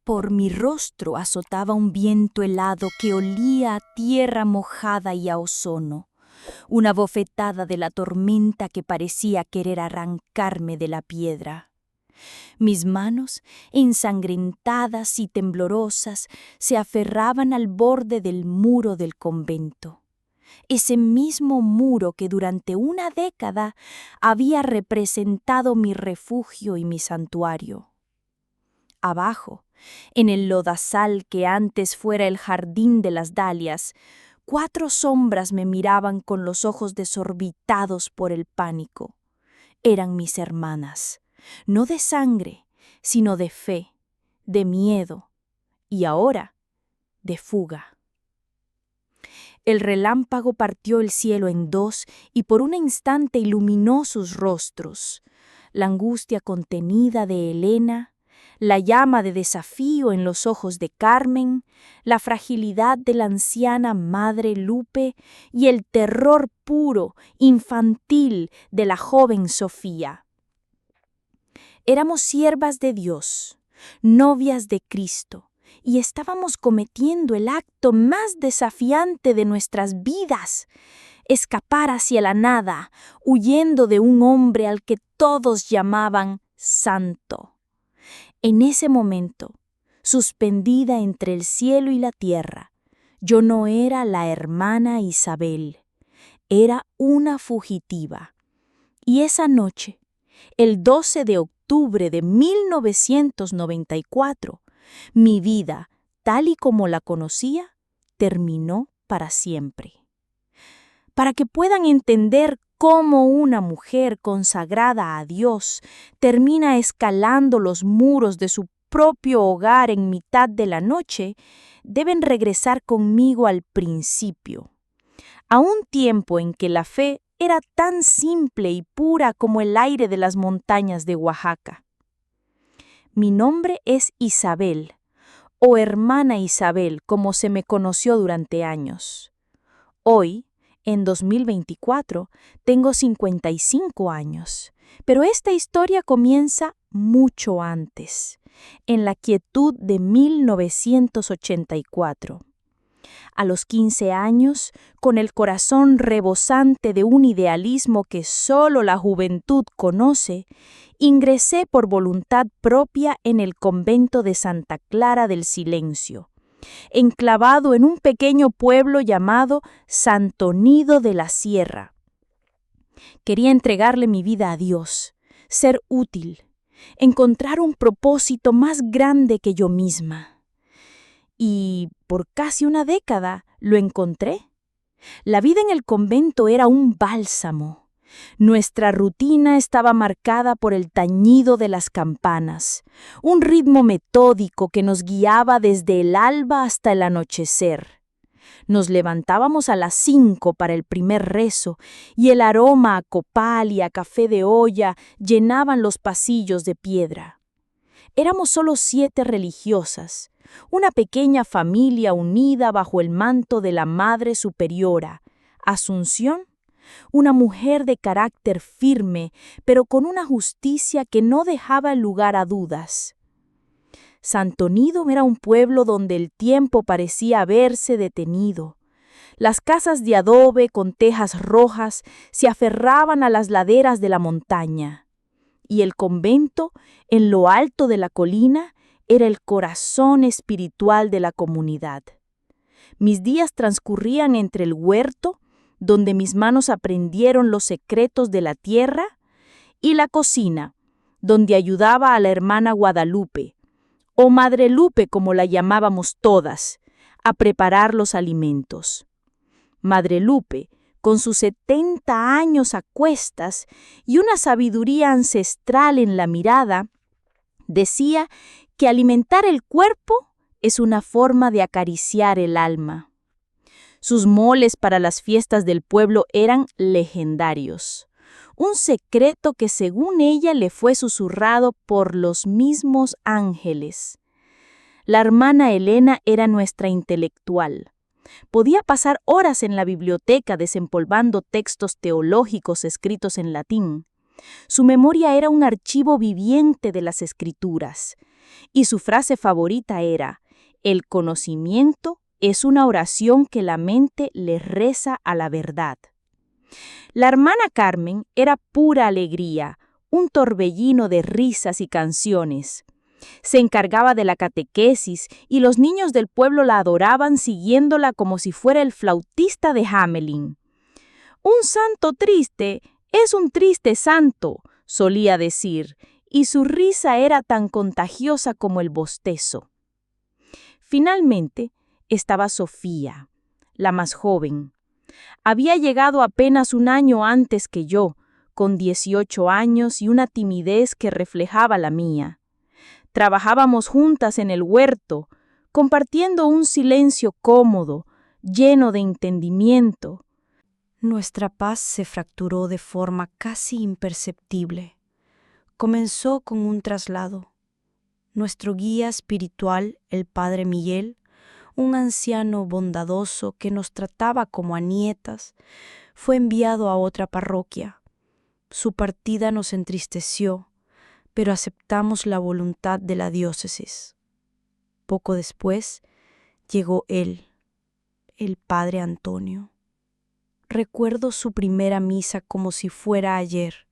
Por mi rostro azotaba un viento helado que olía a tierra mojada y a ozono, una bofetada de la tormenta que parecía querer arrancarme de la piedra. Mis manos, ensangrentadas y temblorosas, se aferraban al borde del muro del convento. Ese mismo muro que durante una década había representado mi refugio y mi santuario. Abajo, en el lodazal que antes fuera el jardín de las dalias, 4 sombras me miraban con los ojos desorbitados por el pánico. Eran mis hermanas, no de sangre, sino de fe, de miedo y ahora de fuga. El relámpago partió el cielo en 2 y por un instante iluminó sus rostros. La angustia contenida de Elena, la llama de desafío en los ojos de Carmen, la fragilidad de la anciana madre Lupe y el terror puro, infantil de la joven Sofía. Éramos siervas de Dios, novias de Cristo, y estábamos cometiendo el acto más desafiante de nuestras vidas: escapar hacia la nada, huyendo de un hombre al que todos llamaban santo. En ese momento, suspendida entre el cielo y la tierra, yo no era la hermana Isabel, era una fugitiva. Y esa noche, el 12 de octubre de 1994, mi vida, tal y como la conocía, terminó para siempre. Para que puedan entender cómo una mujer consagrada a Dios termina escalando los muros de su propio hogar en mitad de la noche, deben regresar conmigo al principio, a un tiempo en que la fe era tan simple y pura como el aire de las montañas de Oaxaca. Mi nombre es Isabel, o hermana Isabel, como se me conoció durante años. Hoy, en 2024, tengo 55 años, pero esta historia comienza mucho antes, en la quietud de 1984. A los 15 años, con el corazón rebosante de un idealismo que solo la juventud conoce, ingresé por voluntad propia en el convento de Santa Clara del Silencio, enclavado en un pequeño pueblo llamado Santo Nido de la Sierra. Quería entregarle mi vida a Dios, ser útil, encontrar un propósito más grande que yo misma. Y por casi una década lo encontré. La vida en el convento era un bálsamo. Nuestra rutina estaba marcada por el tañido de las campanas, un ritmo metódico que nos guiaba desde el alba hasta el anochecer. Nos levantábamos a las 5 para el primer rezo y el aroma a copal y a café de olla llenaban los pasillos de piedra. Éramos solo 7 religiosas, una pequeña familia unida bajo el manto de la Madre Superiora, Asunción, una mujer de carácter firme, pero con una justicia que no dejaba lugar a dudas. Santo Nido era un pueblo donde el tiempo parecía haberse detenido. Las casas de adobe con tejas rojas se aferraban a las laderas de la montaña, y el convento, en lo alto de la colina, era el corazón espiritual de la comunidad. Mis días transcurrían entre el huerto, donde mis manos aprendieron los secretos de la tierra, y la cocina, donde ayudaba a la hermana Guadalupe, o Madre Lupe como la llamábamos todas, a preparar los alimentos. Madre Lupe, con sus 70 años a cuestas y una sabiduría ancestral en la mirada, decía que alimentar el cuerpo es una forma de acariciar el alma. Sus moles para las fiestas del pueblo eran legendarios, un secreto que según ella le fue susurrado por los mismos ángeles. La hermana Elena era nuestra intelectual. Podía pasar horas en la biblioteca desempolvando textos teológicos escritos en latín. Su memoria era un archivo viviente de las escrituras, y su frase favorita era: el conocimiento es una oración que la mente le reza a la verdad. La hermana Carmen era pura alegría, un torbellino de risas y canciones. Se encargaba de la catequesis y los niños del pueblo la adoraban siguiéndola como si fuera el flautista de Hamelin. Un santo triste es un triste santo, solía decir, y su risa era tan contagiosa como el bostezo. Finalmente estaba Sofía, la más joven. Había llegado apenas un año antes que yo, con 18 años y una timidez que reflejaba la mía. Trabajábamos juntas en el huerto, compartiendo un silencio cómodo, lleno de entendimiento. Nuestra paz se fracturó de forma casi imperceptible. Comenzó con un traslado. Nuestro guía espiritual, el padre Miguel, un anciano bondadoso que nos trataba como a nietas, fue enviado a otra parroquia. Su partida nos entristeció, pero aceptamos la voluntad de la diócesis. Poco después llegó él, el padre Antonio. Recuerdo su primera misa como si fuera ayer.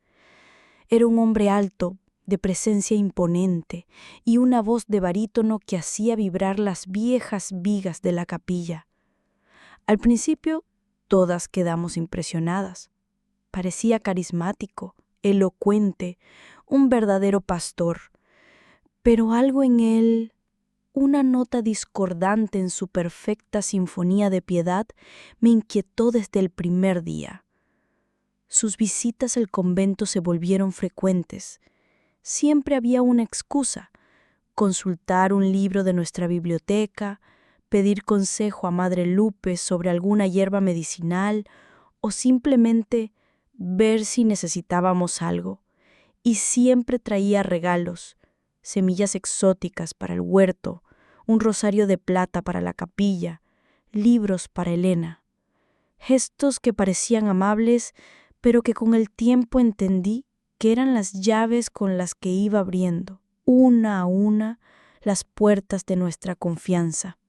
Era un hombre alto, de presencia imponente, y una voz de barítono que hacía vibrar las viejas vigas de la capilla. Al principio, todas quedamos impresionadas. Parecía carismático, elocuente, un verdadero pastor. Pero algo en él, una nota discordante en su perfecta sinfonía de piedad, me inquietó desde el primer día. Sus visitas al convento se volvieron frecuentes. Siempre había una excusa: consultar un libro de nuestra biblioteca, pedir consejo a Madre Lupe sobre alguna hierba medicinal o simplemente ver si necesitábamos algo. Y siempre traía regalos, semillas exóticas para el huerto, un rosario de plata para la capilla, libros para Elena. Gestos que parecían amables, pero que con el tiempo entendí que eran las llaves con las que iba abriendo, una a una, las puertas de nuestra confianza.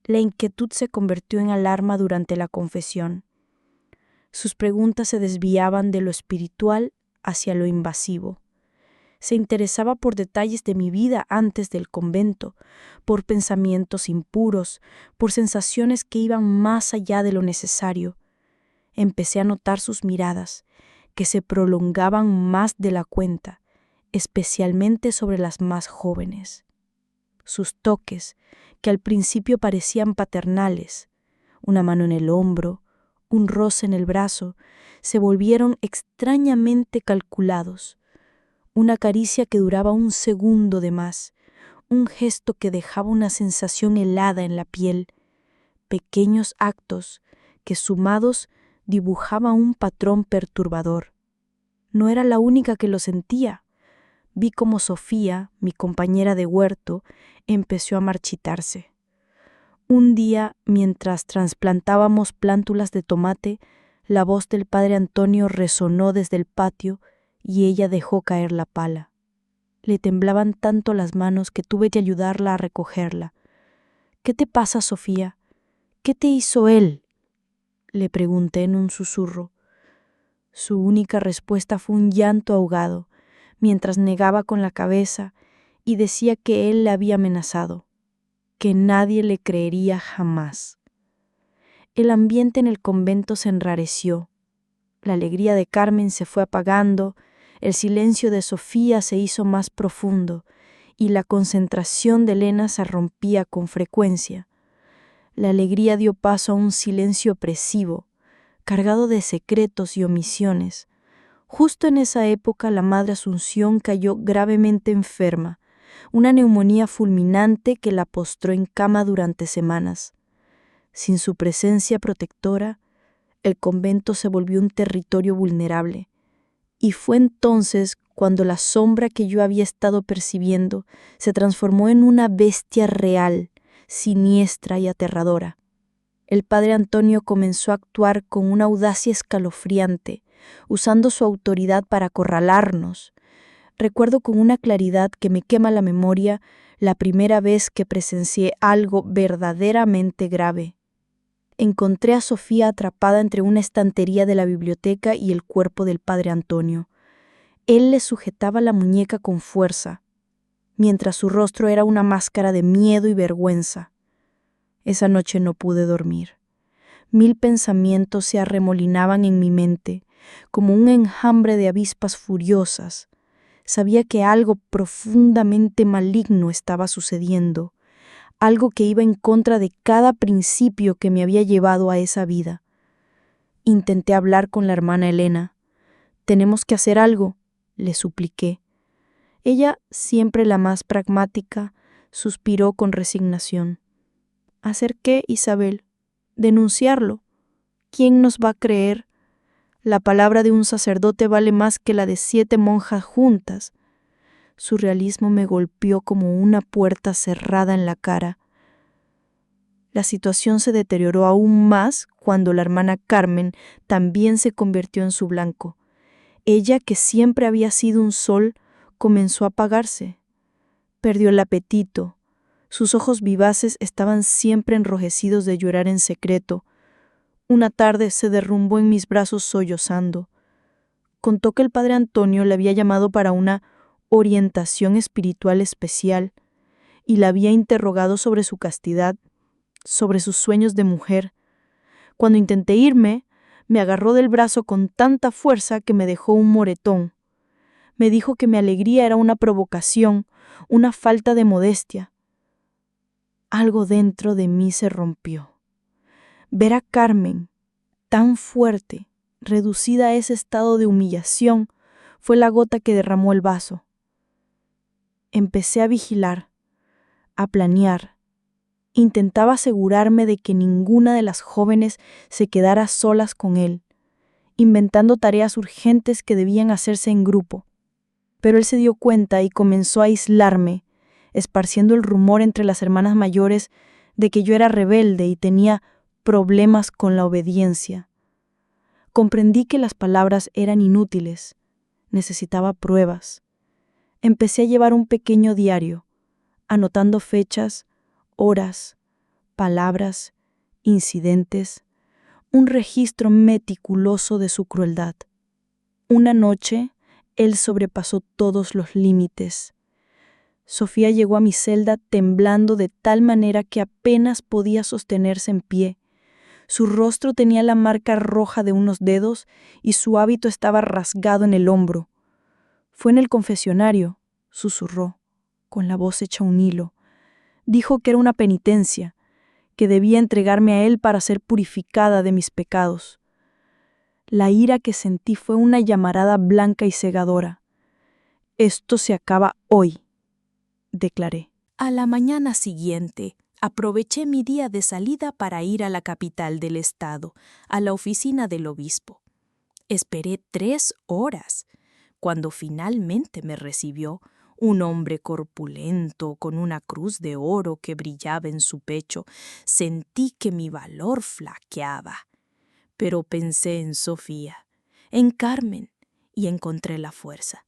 La inquietud se convirtió en alarma durante la confesión. Sus preguntas se desviaban de lo espiritual hacia lo invasivo. Se interesaba por detalles de mi vida antes del convento, por pensamientos impuros, por sensaciones que iban más allá de lo necesario. Empecé a notar sus miradas, que se prolongaban más de la cuenta, especialmente sobre las más jóvenes. Sus toques, que al principio parecían paternales, una mano en el hombro, un roce en el brazo, se volvieron extrañamente calculados. Una caricia que duraba un segundo de más, un gesto que dejaba una sensación helada en la piel, pequeños actos que sumados dibujaban un patrón perturbador. No era la única que lo sentía. Vi cómo Sofía, mi compañera de huerto, empezó a marchitarse. Un día, mientras trasplantábamos plántulas de tomate, la voz del padre Antonio resonó desde el patio y ella dejó caer la pala. Le temblaban tanto las manos que tuve que ayudarla a recogerla. «¿Qué te pasa, Sofía? ¿Qué te hizo él?», le pregunté en un susurro. Su única respuesta fue un llanto ahogado, mientras negaba con la cabeza y decía que él le había amenazado, que nadie le creería jamás. El ambiente en el convento se enrareció. La alegría de Carmen se fue apagando, el silencio de Sofía se hizo más profundo y la concentración de Elena se rompía con frecuencia. La alegría dio paso a un silencio opresivo, cargado de secretos y omisiones. Justo en esa época la Madre Asunción cayó gravemente enferma, una neumonía fulminante que la postró en cama durante semanas. Sin su presencia protectora, el convento se volvió un territorio vulnerable, y fue entonces cuando la sombra que yo había estado percibiendo se transformó en una bestia real, siniestra y aterradora. El padre Antonio comenzó a actuar con una audacia escalofriante, usando su autoridad para acorralarnos. Recuerdo con una claridad que me quema la memoria la primera vez que presencié algo verdaderamente grave. Encontré a Sofía atrapada entre una estantería de la biblioteca y el cuerpo del padre Antonio. Él le sujetaba la muñeca con fuerza, mientras su rostro era una máscara de miedo y vergüenza. Esa noche no pude dormir. 1000 pensamientos se arremolinaban en mi mente, como un enjambre de avispas furiosas. Sabía que algo profundamente maligno estaba sucediendo, algo que iba en contra de cada principio que me había llevado a esa vida. Intenté hablar con la hermana Elena. «Tenemos que hacer algo», le supliqué. Ella, siempre la más pragmática, suspiró con resignación. «¿Hacer qué, Isabel? Denunciarlo. ¿Quién nos va a creer? La palabra de un sacerdote vale más que la de 7 monjas juntas». Su realismo me golpeó como una puerta cerrada en la cara. La situación se deterioró aún más cuando la hermana Carmen también se convirtió en su blanco. Ella, que siempre había sido un sol, comenzó a apagarse. Perdió el apetito. Sus ojos vivaces estaban siempre enrojecidos de llorar en secreto. Una tarde se derrumbó en mis brazos sollozando. Contó que el padre Antonio le había llamado para una orientación espiritual especial y la había interrogado sobre su castidad, sobre sus sueños de mujer. Cuando intenté irme, me agarró del brazo con tanta fuerza que me dejó un moretón. Me dijo que mi alegría era una provocación, una falta de modestia. Algo dentro de mí se rompió. Ver a Carmen, tan fuerte, reducida a ese estado de humillación, fue la gota que derramó el vaso. Empecé a vigilar, a planear. Intentaba asegurarme de que ninguna de las jóvenes se quedara a solas con él, inventando tareas urgentes que debían hacerse en grupo. Pero él se dio cuenta y comenzó a aislarme, esparciendo el rumor entre las hermanas mayores de que yo era rebelde y tenía problemas con la obediencia. Comprendí que las palabras eran inútiles, necesitaba pruebas. Empecé a llevar un pequeño diario, anotando fechas, horas, palabras, incidentes, un registro meticuloso de su crueldad. Una noche, él sobrepasó todos los límites. Sofía llegó a mi celda temblando de tal manera que apenas podía sostenerse en pie. Su rostro tenía la marca roja de unos dedos y su hábito estaba rasgado en el hombro. «Fue en el confesionario», susurró, con la voz hecha un hilo. Dijo que era una penitencia, que debía entregarme a él para ser purificada de mis pecados. La ira que sentí fue una llamarada blanca y cegadora. «Esto se acaba hoy», declaré. A la mañana siguiente, aproveché mi día de salida para ir a la capital del estado, a la oficina del obispo. Esperé 3 horas. Cuando finalmente me recibió, un hombre corpulento con una cruz de oro que brillaba en su pecho, sentí que mi valor flaqueaba. Pero pensé en Sofía, en Carmen, y encontré la fuerza.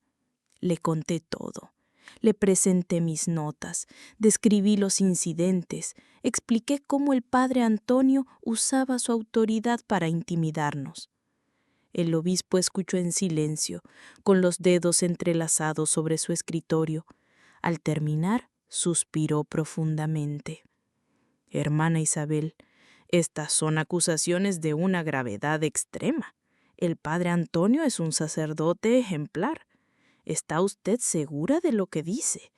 Le conté todo. Le presenté mis notas, describí los incidentes, expliqué cómo el padre Antonio usaba su autoridad para intimidarnos. El obispo escuchó en silencio, con los dedos entrelazados sobre su escritorio. Al terminar, suspiró profundamente. «Hermana Isabel, estas son acusaciones de una gravedad extrema. El padre Antonio es un sacerdote ejemplar. ¿Está usted segura de lo que dice?»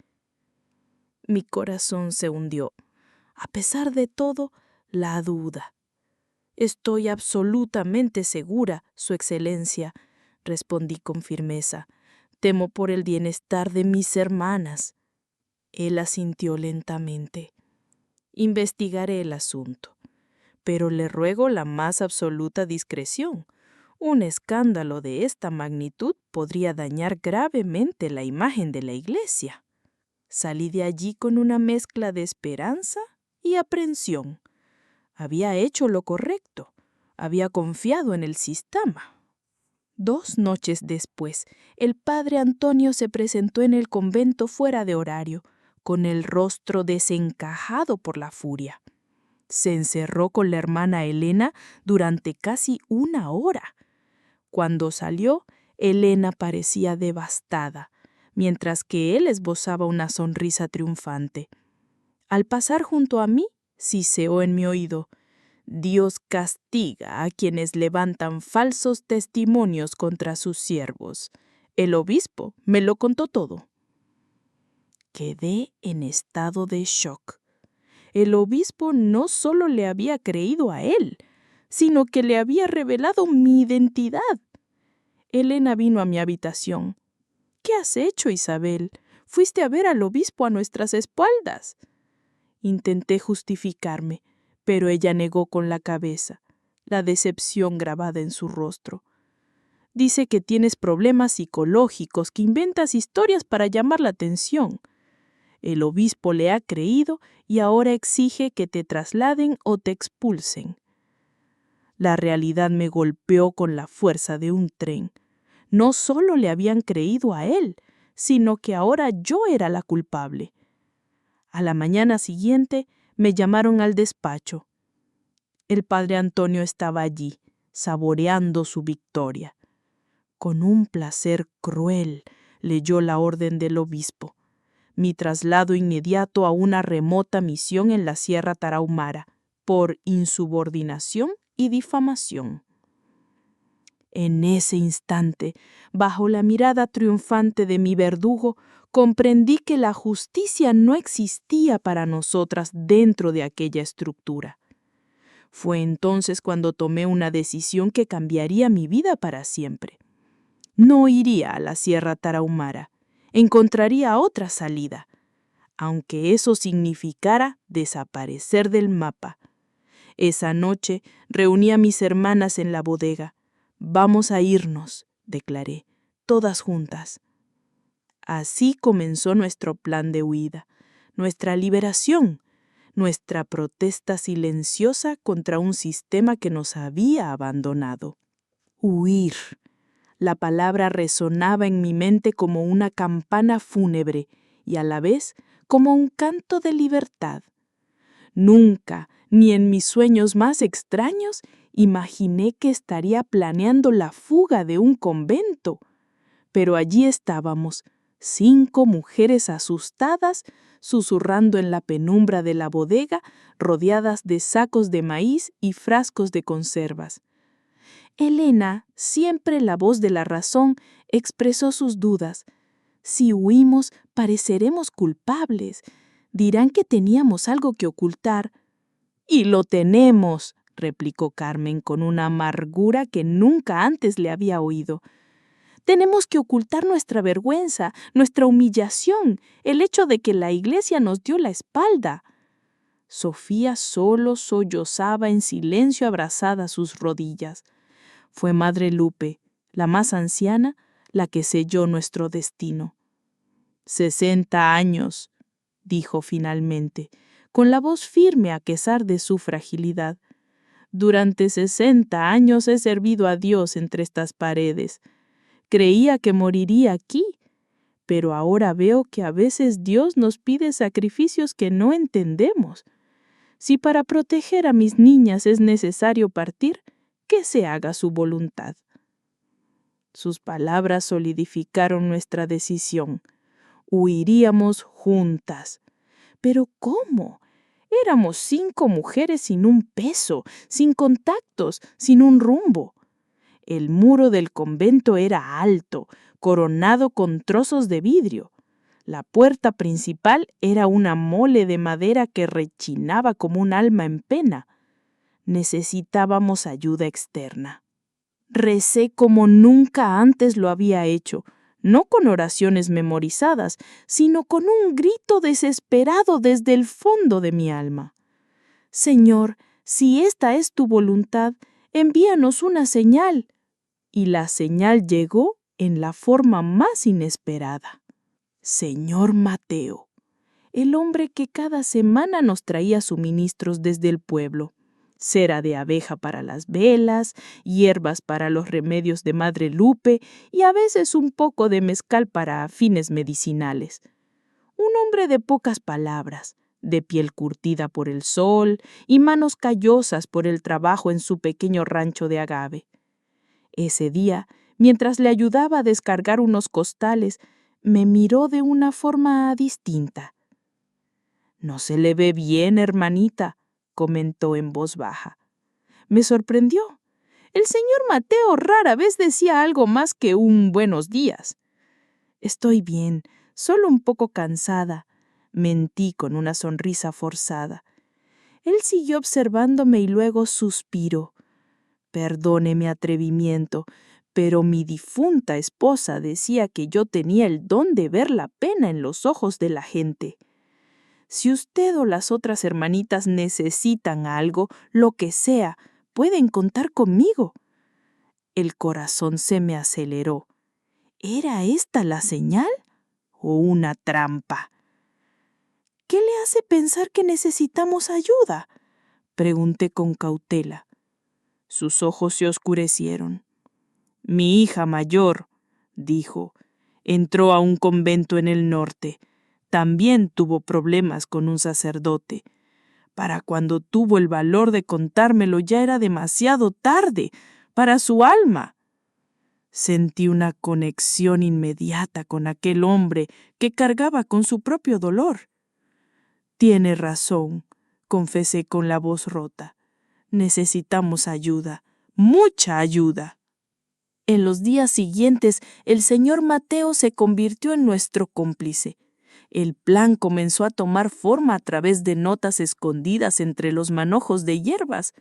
Mi corazón se hundió. A pesar de todo, la duda. «Estoy absolutamente segura, Su Excelencia», respondí con firmeza. «Temo por el bienestar de mis hermanas». Él asintió lentamente. «Investigaré el asunto, pero le ruego la más absoluta discreción. Un escándalo de esta magnitud podría dañar gravemente la imagen de la Iglesia». Salí de allí con una mezcla de esperanza y aprensión. Había hecho lo correcto. Había confiado en el sistema. 2 noches después, el padre Antonio se presentó en el convento fuera de horario, con el rostro desencajado por la furia. Se encerró con la hermana Elena durante casi 1 hora. Cuando salió, Elena parecía devastada, mientras que él esbozaba una sonrisa triunfante. Al pasar junto a mí, siseó en mi oído: Dios castiga a quienes levantan falsos testimonios contra sus siervos. El obispo me lo contó todo. Quedé en estado de shock. El obispo no solo le había creído a él, sino que le había revelado mi identidad. Elena vino a mi habitación. ¿Qué has hecho, Isabel? Fuiste a ver al obispo a nuestras espaldas. Intenté justificarme, pero ella negó con la cabeza, la decepción grabada en su rostro. Dice que tienes problemas psicológicos, que inventas historias para llamar la atención. El obispo le ha creído y ahora exige que te trasladen o te expulsen. La realidad me golpeó con la fuerza de un tren. No solo le habían creído a él, sino que ahora yo era la culpable. A la mañana siguiente me llamaron al despacho. El padre Antonio estaba allí, saboreando su victoria. Con un placer cruel leyó la orden del obispo: mi traslado inmediato a una remota misión en la Sierra Tarahumara, por insubordinación y difamación. En ese instante, bajo la mirada triunfante de mi verdugo, comprendí que la justicia no existía para nosotras dentro de aquella estructura. Fue entonces cuando tomé una decisión que cambiaría mi vida para siempre. No iría a la Sierra Tarahumara. Encontraría otra salida, aunque eso significara desaparecer del mapa. Esa noche reuní a mis hermanas en la bodega. Vamos a irnos, declaré, todas juntas. Así comenzó nuestro plan de huida, nuestra liberación, nuestra protesta silenciosa contra un sistema que nos había abandonado. Huir. La palabra resonaba en mi mente como una campana fúnebre y a la vez como un canto de libertad. Nunca, ni en mis sueños más extraños, imaginé que estaría planeando la fuga de un convento. Pero allí estábamos, 5 mujeres asustadas, susurrando en la penumbra de la bodega, rodeadas de sacos de maíz y frascos de conservas. Elena, siempre la voz de la razón, expresó sus dudas. Si huimos, pareceremos culpables. Dirán que teníamos algo que ocultar. Y lo tenemos, replicó Carmen con una amargura que nunca antes le había oído. Tenemos que ocultar nuestra vergüenza, nuestra humillación, el hecho de que la iglesia nos dio la espalda. Sofía solo sollozaba en silencio abrazada a sus rodillas. Fue Madre Lupe, la más anciana, la que selló nuestro destino. 60 años, dijo finalmente, con la voz firme a pesar de su fragilidad. Durante 60 años he servido a Dios entre estas paredes. Creía que moriría aquí, pero ahora veo que a veces Dios nos pide sacrificios que no entendemos. Si para proteger a mis niñas es necesario partir, que se haga su voluntad. Sus palabras solidificaron nuestra decisión. Huiríamos juntas. ¿Pero cómo? Éramos 5 mujeres sin un peso, sin contactos, sin un rumbo. El muro del convento era alto, coronado con trozos de vidrio. La puerta principal era una mole de madera que rechinaba como un alma en pena. Necesitábamos ayuda externa. Recé como nunca antes lo había hecho, no con oraciones memorizadas, sino con un grito desesperado desde el fondo de mi alma. Señor, si esta es tu voluntad, envíanos una señal. Y la señal llegó en la forma más inesperada. Señor Mateo, el hombre que cada semana nos traía suministros desde el pueblo. cera de abeja para las velas, hierbas para los remedios de Madre Lupe y a veces un poco de mezcal para fines medicinales. Un hombre de pocas palabras, de piel curtida por el sol y manos callosas por el trabajo en su pequeño rancho de agave. Ese día, mientras le ayudaba a descargar unos costales, me miró de una forma distinta. «No se le ve bien, hermanita», comentó en voz baja. Me sorprendió. El señor Mateo rara vez decía algo más que un buenos días. «Estoy bien, solo un poco cansada», mentí con una sonrisa forzada. Él siguió observándome y luego suspiró. «Perdone mi atrevimiento, pero mi difunta esposa decía que yo tenía el don de ver la pena en los ojos de la gente. Si usted o las otras hermanitas necesitan algo, lo que sea, pueden contar conmigo». El corazón se me aceleró. ¿Era esta la señal o una trampa? «¿Qué le hace pensar que necesitamos ayuda?», pregunté con cautela. Sus ojos se oscurecieron. «Mi hija mayor», dijo, «entró a un convento en el norte. También tuvo problemas con un sacerdote. Para cuando tuvo el valor de contármelo ya era demasiado tarde para su alma». Sentí una conexión inmediata con aquel hombre que cargaba con su propio dolor. «Tiene razón», confesé con la voz rota. «Necesitamos ayuda, mucha ayuda». En los días siguientes, el señor Mateo se convirtió en nuestro cómplice. El plan comenzó a tomar forma a través de notas escondidas entre los manojos de hierbas.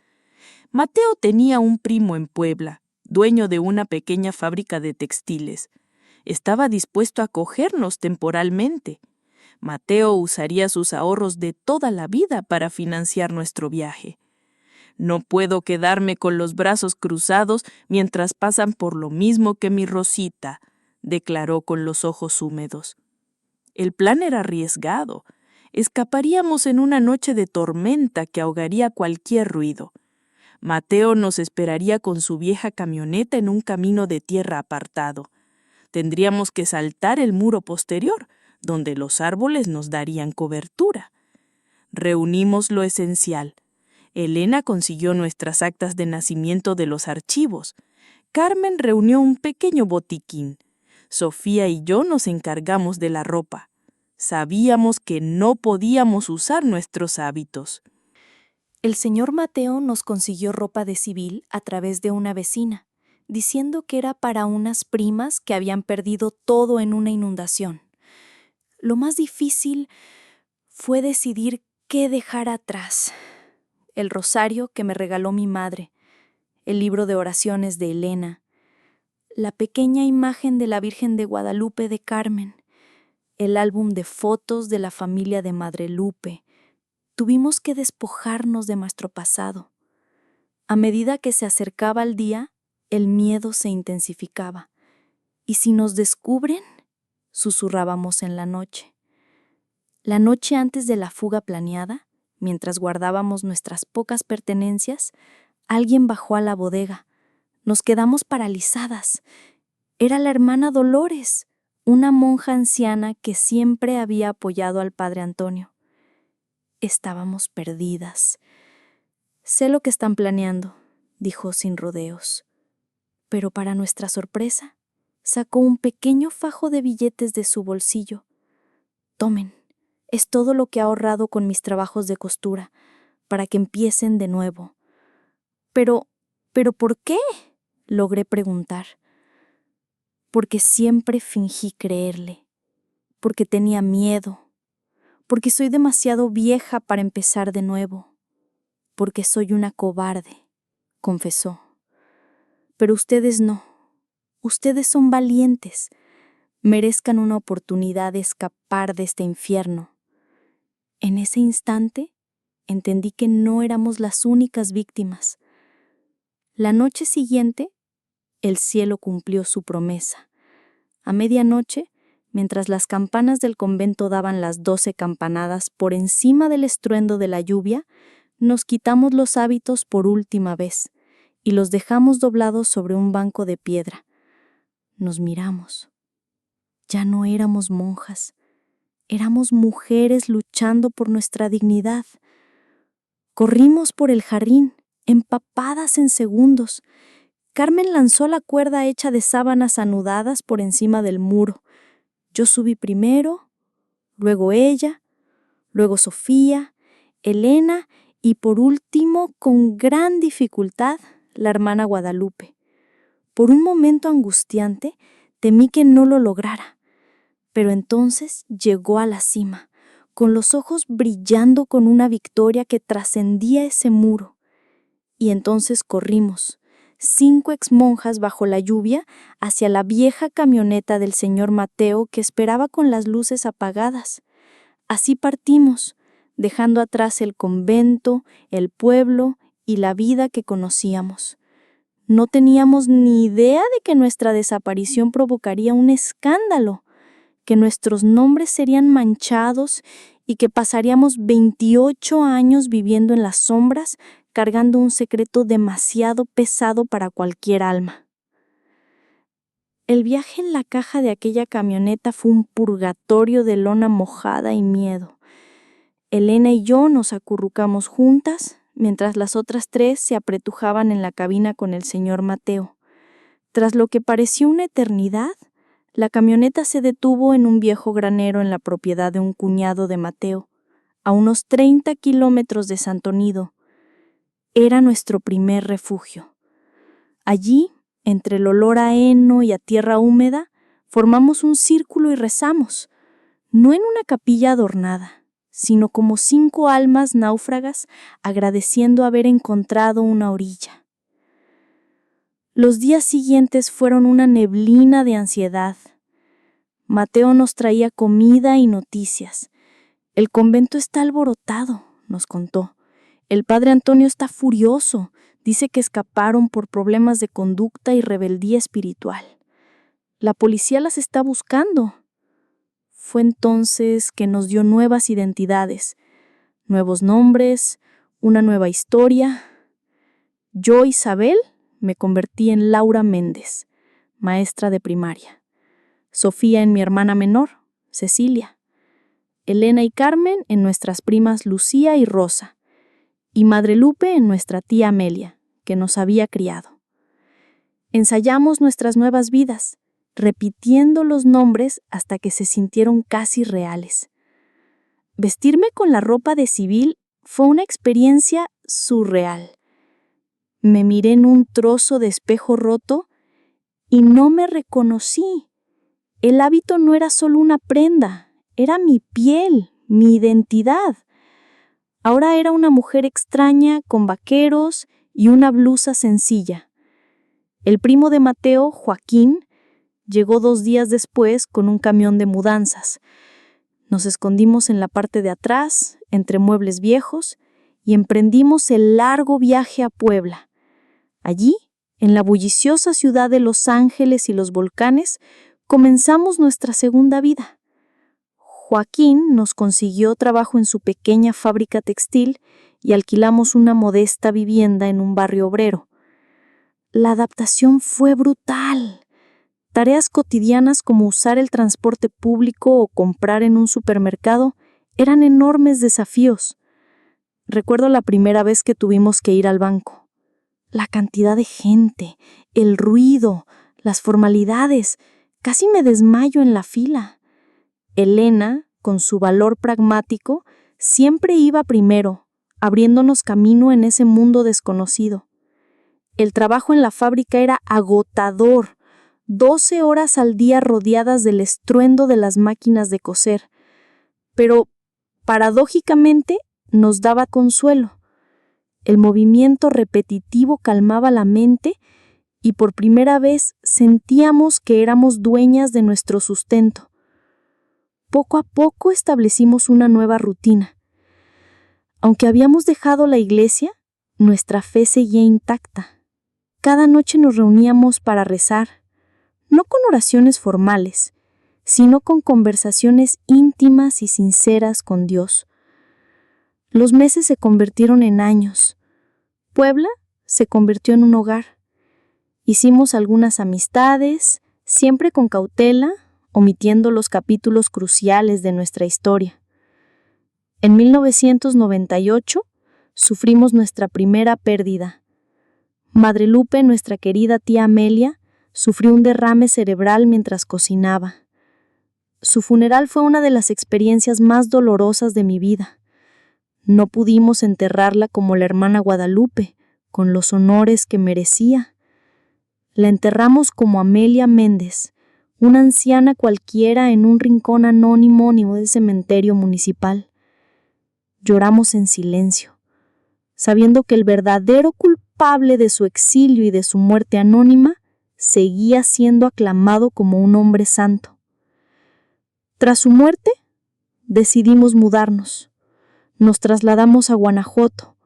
Mateo tenía un primo en Puebla, dueño de una pequeña fábrica de textiles. Estaba dispuesto a acogernos temporalmente. Mateo usaría sus ahorros de toda la vida para financiar nuestro viaje. «No puedo quedarme con los brazos cruzados mientras pasan por lo mismo que mi Rosita», declaró con los ojos húmedos. El plan era arriesgado. Escaparíamos en una noche de tormenta que ahogaría cualquier ruido. Mateo nos esperaría con su vieja camioneta en un camino de tierra apartado. Tendríamos que saltar el muro posterior, donde los árboles nos darían cobertura. Reunimos lo esencial. Elena consiguió nuestras actas de nacimiento de los archivos. Carmen reunió un pequeño botiquín. Sofía y yo nos encargamos de la ropa. Sabíamos que no podíamos usar nuestros hábitos. El señor Mateo nos consiguió ropa de civil a través de una vecina, diciendo que era para unas primas que habían perdido todo en una inundación. Lo más difícil fue decidir qué dejar atrás. El rosario que me regaló mi madre, el libro de oraciones de Elena, la pequeña imagen de la Virgen de Guadalupe de Carmen, el álbum de fotos de la familia de Madre Lupe. Tuvimos que despojarnos de nuestro pasado. A medida que se acercaba el día, el miedo se intensificaba. ¿Y si nos descubren?, susurrábamos en la noche. La noche antes de la fuga planeada, mientras guardábamos nuestras pocas pertenencias, alguien bajó a la bodega. Nos quedamos paralizadas. Era la hermana Dolores, una monja anciana que siempre había apoyado al padre Antonio. Estábamos perdidas. «Sé lo que están planeando», dijo sin rodeos. Pero para nuestra sorpresa, sacó un pequeño fajo de billetes de su bolsillo. «Tomen, es todo lo que he ahorrado con mis trabajos de costura, para que empiecen de nuevo». «¿Pero por qué?», logré preguntar. Porque siempre fingí creerle, porque tenía miedo, porque soy demasiado vieja para empezar de nuevo, porque soy una cobarde», confesó. «Pero ustedes no, ustedes son valientes, merezcan una oportunidad de escapar de este infierno». En ese instante, entendí que no éramos las únicas víctimas. La noche siguiente, el cielo cumplió su promesa. A medianoche, mientras las campanas del convento daban las 12 campanadas por encima del estruendo de la lluvia, Nos quitamos los hábitos por última vez y los dejamos doblados sobre un banco de piedra. Nos miramos. Ya no éramos monjas, éramos mujeres luchando por nuestra dignidad. Corrimos por el jardín, empapadas en segundos. Carmen lanzó la cuerda hecha de sábanas anudadas por encima del muro. Yo subí primero, luego ella, luego Sofía, Elena y por último, con gran dificultad, la hermana Guadalupe. Por un momento angustiante, temí que no lo lograra, pero entonces llegó a la cima, con los ojos brillando con una victoria que trascendía ese muro. Y entonces corrimos, 5 exmonjas bajo la lluvia, hacia la vieja camioneta del señor Mateo que esperaba con las luces apagadas. Así partimos, dejando atrás el convento, el pueblo y la vida que conocíamos. No teníamos ni idea de que nuestra desaparición provocaría un escándalo, que nuestros nombres serían manchados y que pasaríamos 28 años viviendo en las sombras, cargando un secreto demasiado pesado para cualquier alma. El viaje en la caja de aquella camioneta fue un purgatorio de lona mojada y miedo. Elena y yo nos acurrucamos juntas, mientras las otras 3 se apretujaban en la cabina con el señor Mateo. Tras lo que pareció una eternidad, la camioneta se detuvo en un viejo granero en la propiedad de un cuñado de Mateo, a unos 30 kilómetros de Santo Nido. Era nuestro primer refugio. Allí, entre el olor a heno y a tierra húmeda, formamos un círculo y rezamos, no en una capilla adornada, sino como 5 almas náufragas agradeciendo haber encontrado una orilla. Los días siguientes fueron una neblina de ansiedad. Mateo nos traía comida y noticias. El convento está alborotado, nos contó. El padre Antonio está furioso. Dice que escaparon por problemas de conducta y rebeldía espiritual. La policía las está buscando. Fue entonces que nos dio nuevas identidades, nuevos nombres, una nueva historia. Yo, Isabel, me convertí en Laura Méndez, maestra de primaria. Sofía en mi hermana menor, Cecilia. Elena y Carmen en nuestras primas Lucía y Rosa. Y Madre Lupe en nuestra tía Amelia, que nos había criado. Ensayamos nuestras nuevas vidas, repitiendo los nombres hasta que se sintieron casi reales. Vestirme con la ropa de civil fue una experiencia surreal. Me miré en un trozo de espejo roto y no me reconocí. El hábito no era solo una prenda, era mi piel, mi identidad. Ahora era una mujer extraña con vaqueros y una blusa sencilla. El primo de Mateo, Joaquín, llegó 2 días después con un camión de mudanzas. Nos escondimos en la parte de atrás, entre muebles viejos, y emprendimos el largo viaje a Puebla. Allí, en la bulliciosa ciudad de Los Ángeles y los volcanes, comenzamos nuestra segunda vida. Joaquín nos consiguió trabajo en su pequeña fábrica textil y alquilamos una modesta vivienda en un barrio obrero. La adaptación fue brutal. Tareas cotidianas como usar el transporte público o comprar en un supermercado eran enormes desafíos. Recuerdo la primera vez que tuvimos que ir al banco. La cantidad de gente, el ruido, las formalidades, casi me desmayo en la fila. Elena, con su valor pragmático, siempre iba primero, abriéndonos camino en ese mundo desconocido. El trabajo en la fábrica era agotador, 12 horas al día rodeadas del estruendo de las máquinas de coser. Pero, paradójicamente, nos daba consuelo. El movimiento repetitivo calmaba la mente y por primera vez sentíamos que éramos dueñas de nuestro sustento. Poco a poco establecimos una nueva rutina. Aunque habíamos dejado la iglesia, nuestra fe seguía intacta. Cada noche nos reuníamos para rezar, no con oraciones formales, sino con conversaciones íntimas y sinceras con Dios. Los meses se convirtieron en años. Puebla se convirtió en un hogar. Hicimos algunas amistades, siempre con cautela, omitiendo los capítulos cruciales de nuestra historia. En 1998 sufrimos nuestra primera pérdida. Madre Lupe, nuestra querida tía Amelia, sufrió un derrame cerebral mientras cocinaba. Su funeral fue una de las experiencias más dolorosas de mi vida. No pudimos enterrarla como la hermana Guadalupe, con los honores que merecía. La enterramos como Amelia Méndez, una anciana cualquiera en un rincón anónimo del cementerio municipal. Lloramos en silencio, sabiendo que el verdadero culpable de su exilio y de su muerte anónima seguía siendo aclamado como un hombre santo. Tras su muerte, decidimos mudarnos. Nos trasladamos a Guanajuato,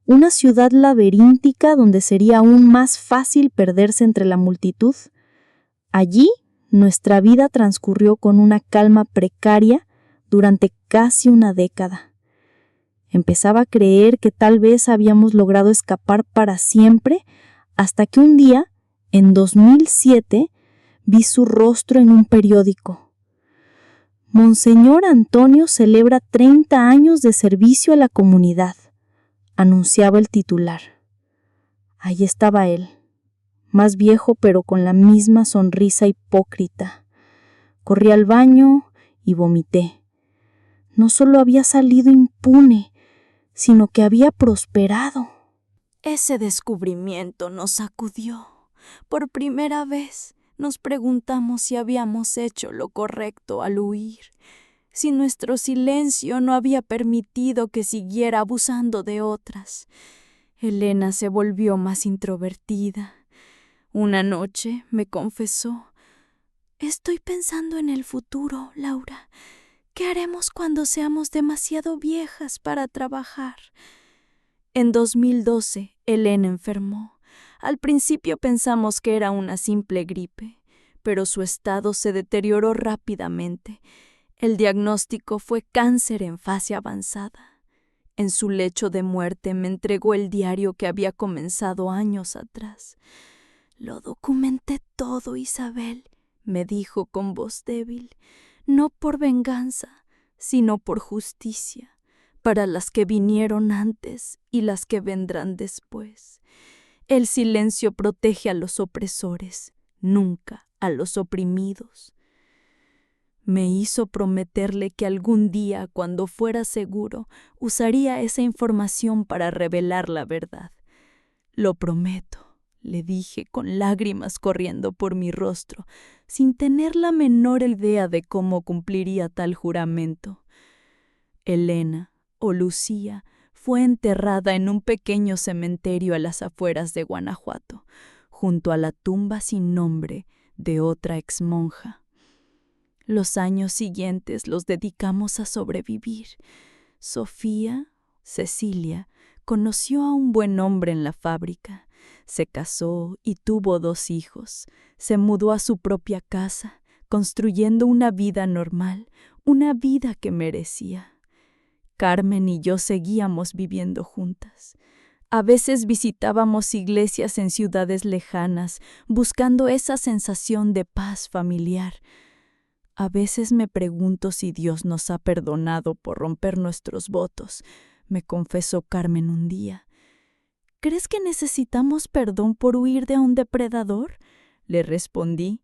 una ciudad laberíntica donde sería aún más fácil perderse entre la multitud. Allí, nuestra vida transcurrió con una calma precaria durante casi una década. Empezaba a creer que tal vez habíamos logrado escapar para siempre, hasta que un día, en 2007, vi su rostro en un periódico. Monseñor Antonio celebra 30 años de servicio a la comunidad, anunciaba el titular. Ahí estaba él, más viejo pero con la misma sonrisa hipócrita. Corrí al baño y vomité. No solo había salido impune, sino que había prosperado. Ese descubrimiento nos sacudió. Por primera vez nos preguntamos si habíamos hecho lo correcto al huir, si nuestro silencio no había permitido que siguiera abusando de otras. Elena se volvió más introvertida. Una noche me confesó: «Estoy pensando en el futuro, Laura. ¿Qué haremos cuando seamos demasiado viejas para trabajar?» En 2012, Elena enfermó. Al principio pensamos que era una simple gripe, pero su estado se deterioró rápidamente. El diagnóstico fue cáncer en fase avanzada. En su lecho de muerte me entregó el diario que había comenzado años atrás. «Lo documenté todo, Isabel», me dijo con voz débil, «no por venganza, sino por justicia, para las que vinieron antes y las que vendrán después. El silencio protege a los opresores, nunca a los oprimidos». Me hizo prometerle que algún día, cuando fuera seguro, usaría esa información para revelar la verdad. «Lo prometo», le dije con lágrimas corriendo por mi rostro, sin tener la menor idea de cómo cumpliría tal juramento. Elena, o Lucía, fue enterrada en un pequeño cementerio a las afueras de Guanajuato, junto a la tumba sin nombre de otra exmonja. Los años siguientes los dedicamos a sobrevivir. Sofía, Cecilia, conoció a un buen hombre en la fábrica. Se casó y tuvo 2 hijos. Se mudó a su propia casa, construyendo una vida normal, una vida que merecía. Carmen y yo seguíamos viviendo juntas. A veces visitábamos iglesias en ciudades lejanas, buscando esa sensación de paz familiar. A veces me pregunto si Dios nos ha perdonado por romper nuestros votos, me confesó Carmen un día. ¿Crees que necesitamos perdón por huir de un depredador?, le respondí.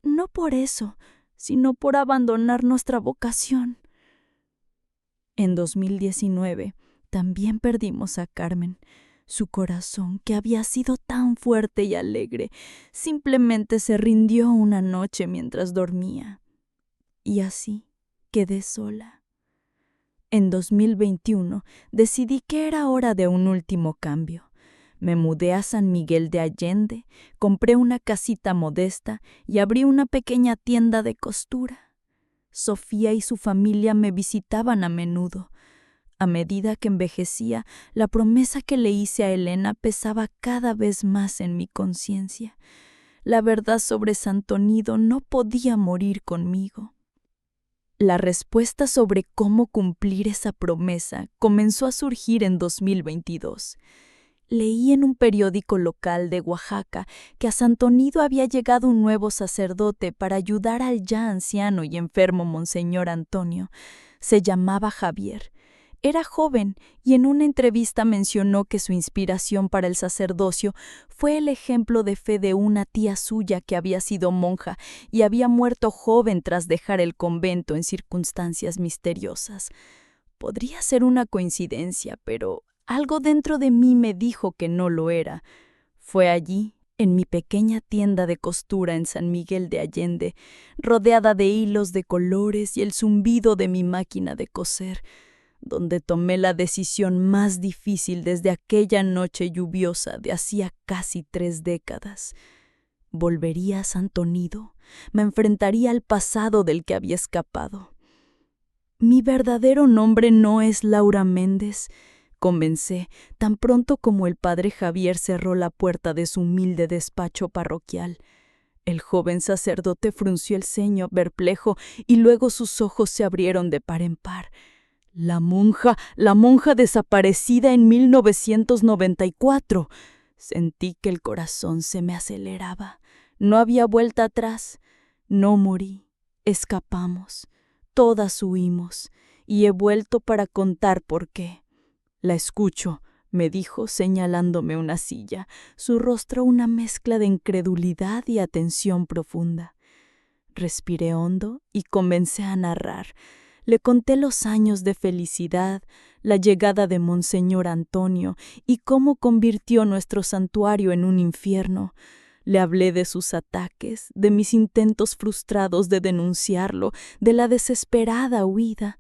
No por eso, sino por abandonar nuestra vocación. En 2019 también perdimos a Carmen. Su corazón, que había sido tan fuerte y alegre, simplemente se rindió una noche mientras dormía. Y así quedé sola. En 2021 decidí que era hora de un último cambio. Me mudé a San Miguel de Allende, compré una casita modesta y abrí una pequeña tienda de costura. Sofía y su familia me visitaban a menudo. A medida que envejecía, la promesa que le hice a Elena pesaba cada vez más en mi conciencia. La verdad sobre Santo Nido no podía morir conmigo. La respuesta sobre cómo cumplir esa promesa comenzó a surgir en 2022. Leí en un periódico local de Oaxaca que a Santonido había llegado un nuevo sacerdote para ayudar al ya anciano y enfermo Monseñor Antonio. Se llamaba Javier. Era joven y en una entrevista mencionó que su inspiración para el sacerdocio fue el ejemplo de fe de una tía suya que había sido monja y había muerto joven tras dejar el convento en circunstancias misteriosas. Podría ser una coincidencia, pero algo dentro de mí me dijo que no lo era. Fue allí, en mi pequeña tienda de costura en San Miguel de Allende, rodeada de hilos de colores y el zumbido de mi máquina de coser, donde tomé la decisión más difícil desde aquella noche lluviosa de hacía casi 3 décadas. Volvería a Santonido, me enfrentaría al pasado del que había escapado. Mi verdadero nombre no es Laura Méndez, comencé, tan pronto como el padre Javier cerró la puerta de su humilde despacho parroquial. El joven sacerdote frunció el ceño perplejo y luego sus ojos se abrieron de par en par. La monja desaparecida en 1994. Sentí que el corazón se me aceleraba. No había vuelta atrás. No morí. Escapamos. Todas huimos. Y he vuelto para contar por qué. La escucho, me dijo, señalándome una silla, su rostro una mezcla de incredulidad y atención profunda. Respiré hondo y comencé a narrar. Le conté los años de felicidad, la llegada de Monseñor Antonio y cómo convirtió nuestro santuario en un infierno. Le hablé de sus ataques, de mis intentos frustrados de denunciarlo, de la desesperada huida.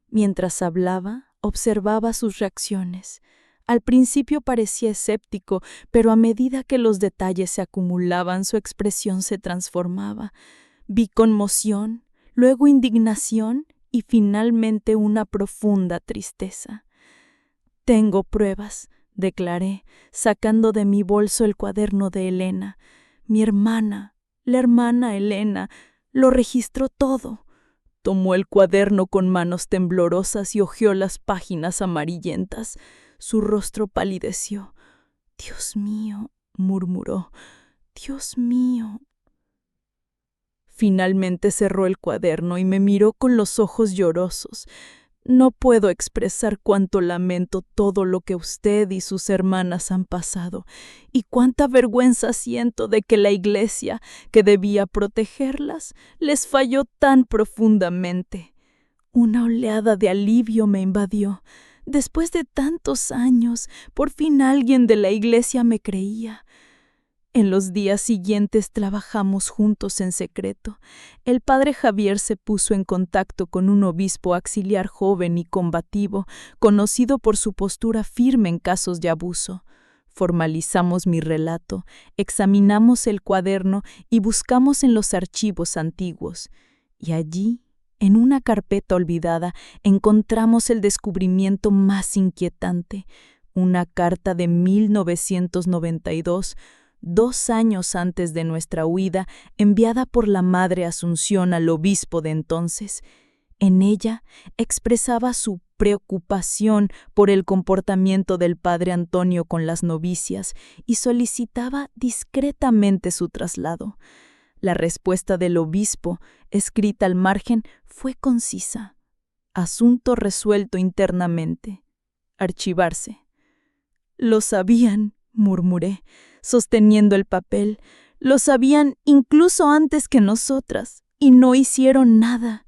Mientras hablaba, observaba sus reacciones. Al principio parecía escéptico, pero a medida que los detalles se acumulaban, su expresión se transformaba. Vi conmoción, luego indignación y finalmente una profunda tristeza. «Tengo pruebas», declaré, sacando de mi bolso el cuaderno de Elena. Mi hermana, la hermana Elena, lo registró todo. Tomó el cuaderno con manos temblorosas y hojeó las páginas amarillentas. Su rostro palideció. «Dios mío», murmuró, «Dios mío». Finalmente cerró el cuaderno y me miró con los ojos llorosos. «No puedo expresar cuánto lamento todo lo que usted y sus hermanas han pasado, y cuánta vergüenza siento de que la Iglesia, que debía protegerlas, les falló tan profundamente». Una oleada de alivio me invadió. Después de tantos años, por fin alguien de la Iglesia me creía. En los días siguientes trabajamos juntos en secreto. El padre Javier se puso en contacto con un obispo auxiliar joven y combativo, conocido por su postura firme en casos de abuso. Formalizamos mi relato, examinamos el cuaderno y buscamos en los archivos antiguos. Y allí, en una carpeta olvidada, encontramos el descubrimiento más inquietante, una carta de 1992, 2 años antes de nuestra huida, enviada por la Madre Asunción al obispo de entonces. En ella expresaba su preocupación por el comportamiento del padre Antonio con las novicias y solicitaba discretamente su traslado. La respuesta del obispo, escrita al margen, fue concisa. Asunto resuelto internamente. Archivarse. «Lo sabían», murmuré, sosteniendo el papel. «Lo sabían incluso antes que nosotras, y no hicieron nada».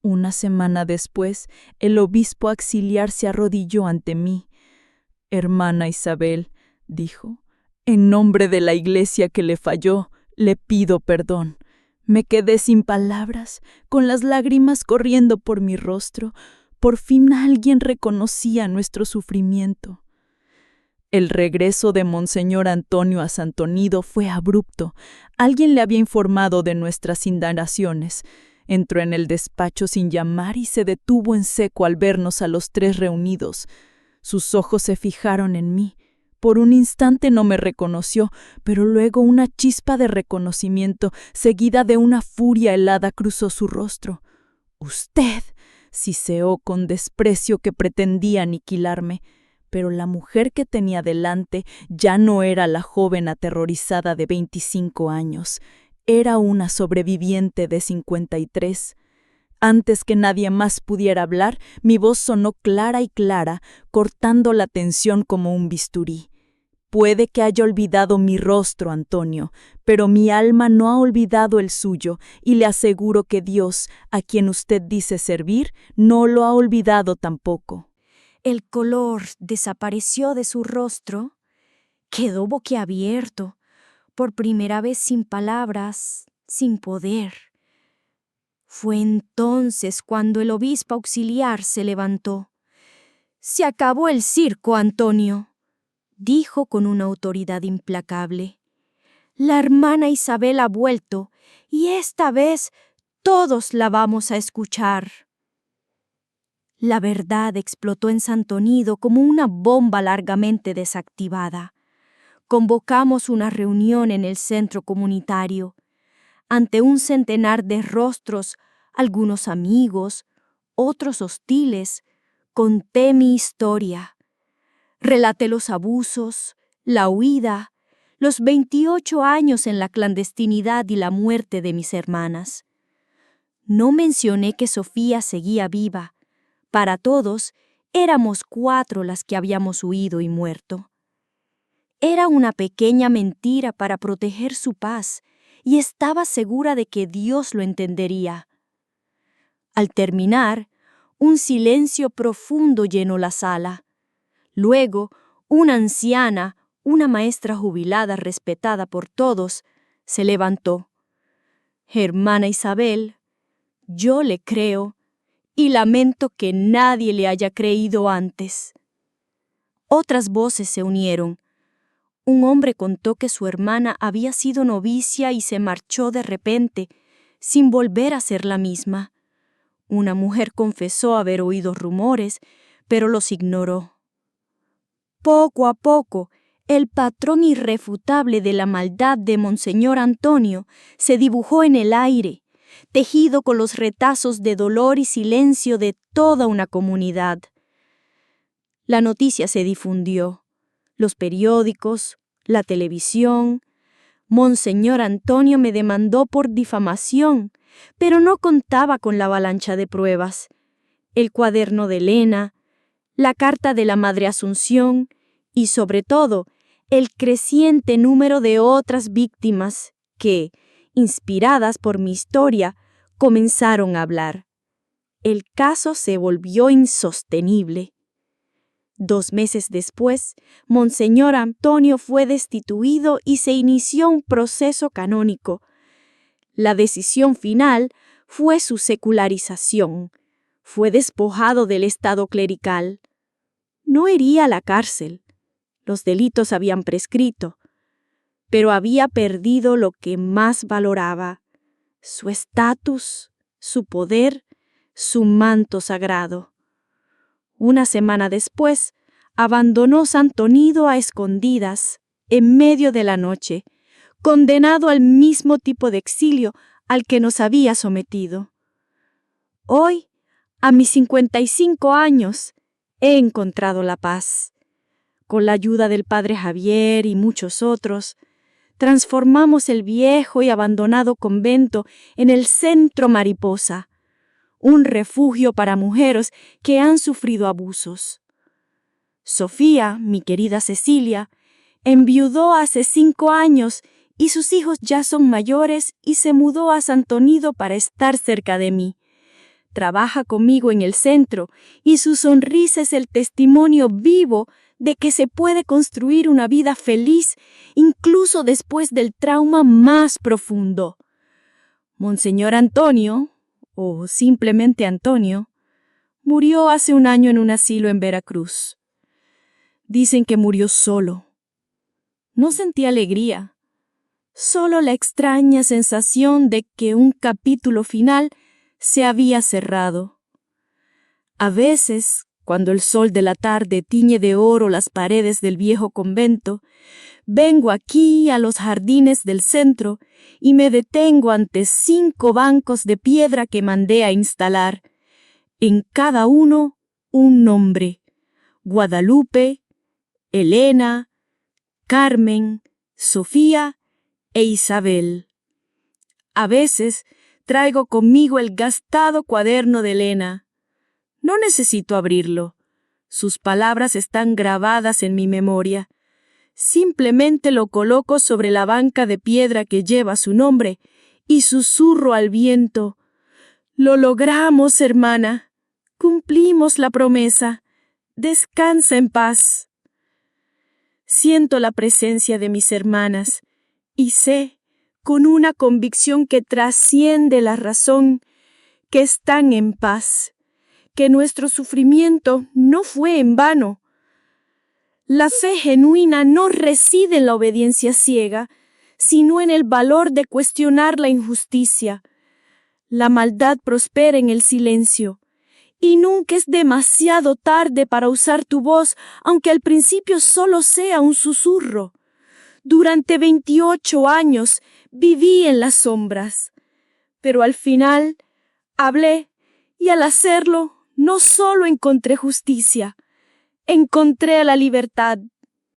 Una semana después, el obispo auxiliar se arrodilló ante mí. «Hermana Isabel», dijo, «en nombre de la Iglesia que le falló, le pido perdón». Me quedé sin palabras, con las lágrimas corriendo por mi rostro. Por fin alguien reconocía nuestro sufrimiento. El regreso de Monseñor Antonio a Santonido fue abrupto. Alguien le había informado de nuestras indagaciones. Entró en el despacho sin llamar y se detuvo en seco al vernos a los 3 reunidos. Sus ojos se fijaron en mí. Por un instante no me reconoció, pero luego una chispa de reconocimiento, seguida de una furia helada, cruzó su rostro. Usted siseó con desprecio que pretendía aniquilarme, pero la mujer que tenía delante ya no era la joven aterrorizada de 25 años, era una sobreviviente de 53. Antes que nadie más pudiera hablar, mi voz sonó clara y clara, cortando la tensión como un bisturí. Puede que haya olvidado mi rostro, Antonio, pero mi alma no ha olvidado el suyo, y le aseguro que Dios, a quien usted dice servir, no lo ha olvidado tampoco. El color desapareció de su rostro, quedó boquiabierto, por primera vez sin palabras, sin poder. Fue entonces cuando el obispo auxiliar se levantó. «Se acabó el circo, Antonio», dijo con una autoridad implacable. «La hermana Isabel ha vuelto, y esta vez todos la vamos a escuchar». La verdad explotó en Santonido como una bomba largamente desactivada. Convocamos una reunión en el centro comunitario. Ante un centenar de rostros, algunos amigos, otros hostiles, conté mi historia. Relaté los abusos, la huida, los 28 años en la clandestinidad y la muerte de mis hermanas. No mencioné que Sofía seguía viva. Para todos, éramos 4 las que habíamos huido y muerto. Era una pequeña mentira para proteger su paz, y estaba segura de que Dios lo entendería. Al terminar, un silencio profundo llenó la sala. Luego, una anciana, una maestra jubilada respetada por todos, se levantó. «Hermana Isabel, yo le creo y lamento que nadie le haya creído antes». Otras voces se unieron. Un hombre contó que su hermana había sido novicia y se marchó de repente, sin volver a ser la misma. Una mujer confesó haber oído rumores, pero los ignoró. Poco a poco, el patrón irrefutable de la maldad de Monseñor Antonio se dibujó en el aire, tejido con los retazos de dolor y silencio de toda una comunidad. La noticia se difundió. Los periódicos, la televisión. Monseñor Antonio me demandó por difamación, pero no contaba con la avalancha de pruebas. El cuaderno de Elena, la carta de la Madre Asunción y, sobre todo, el creciente número de otras víctimas que, inspiradas por mi historia, comenzaron a hablar. El caso se volvió insostenible. 2 meses después, Monseñor Antonio fue destituido y se inició un proceso canónico. La decisión final fue su secularización. Fue despojado del estado clerical. No iría a la cárcel. Los delitos habían prescrito. Pero había perdido lo que más valoraba: su estatus, su poder, su manto sagrado. Una semana después, abandonó Santonido a escondidas, en medio de la noche, condenado al mismo tipo de exilio al que nos había sometido. Hoy, a mis 55 años, he encontrado la paz. Con la ayuda del padre Javier y muchos otros, transformamos el viejo y abandonado convento en el Centro Mariposa, un refugio para mujeres que han sufrido abusos. Sofía, mi querida Cecilia, enviudó hace 5 años y sus hijos ya son mayores y se mudó a Santonido para estar cerca de mí. Trabaja conmigo en el centro y su sonrisa es el testimonio vivo de que se puede construir una vida feliz incluso después del trauma más profundo. Monseñor Antonio, o simplemente Antonio, murió hace 1 año en un asilo en Veracruz. Dicen que murió solo. No sentí alegría, solo la extraña sensación de que un capítulo final se había cerrado. A veces, Cuando el sol de la tarde tiñe de oro las paredes del viejo convento, vengo aquí a los jardines del centro y me detengo ante 5 bancos de piedra que mandé a instalar. En cada uno un nombre: Guadalupe, Elena, Carmen, Sofía e Isabel. A veces traigo conmigo el gastado cuaderno de Elena. No necesito abrirlo. Sus palabras están grabadas en mi memoria. Simplemente lo coloco sobre la banca de piedra que lleva su nombre y susurro al viento: «Lo logramos, hermana. Cumplimos la promesa. Descansa en paz». Siento la presencia de mis hermanas y sé, con una convicción que trasciende la razón, que están en paz, que nuestro sufrimiento no fue en vano. La fe genuina no reside en la obediencia ciega, sino en el valor de cuestionar la injusticia. La maldad prospera en el silencio, y nunca es demasiado tarde para usar tu voz, aunque al principio solo sea un susurro. Durante 28 años viví en las sombras, pero al final hablé, y al hacerlo no solo encontré justicia, encontré la libertad.